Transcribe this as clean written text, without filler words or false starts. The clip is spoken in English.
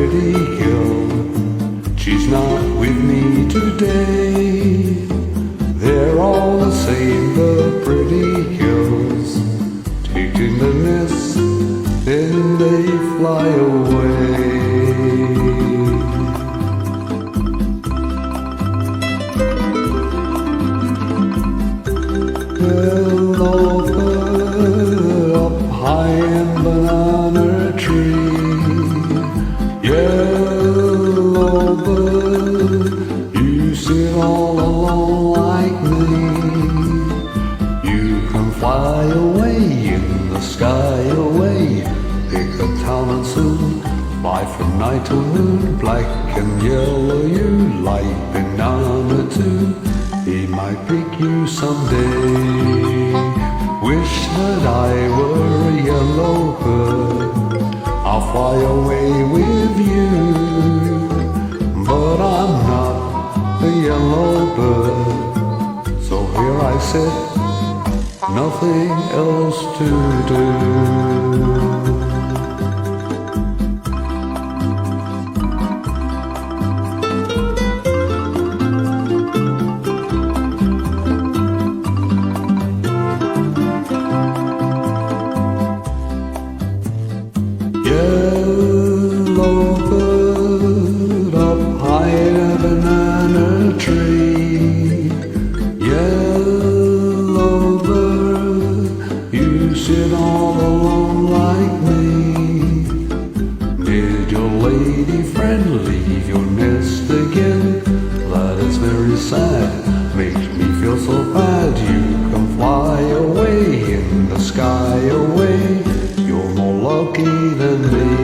pretty girl. She's not with me today. They're all the same, the pretty girls. Taking the nest, then they fly away. Hello, bird up high in banana tree. Yellow bird, you sit all alone like me. You can fly away in the sky away. Pick a town and soon fly from night till noon. Black and yellow, you like banana too. He might pick you someday. Wish that I were a yellow bird. I'll fly away with you. But I'm not a yellow bird. So here I sit, nothing else to do. Yellow bird up high in a banana tree. Yellow bird, you sit all alone like me. Did your lady friend leave your nest again? That is very sad, makes me feel so bad. You can fly away in the sky away. You're more lucky than me.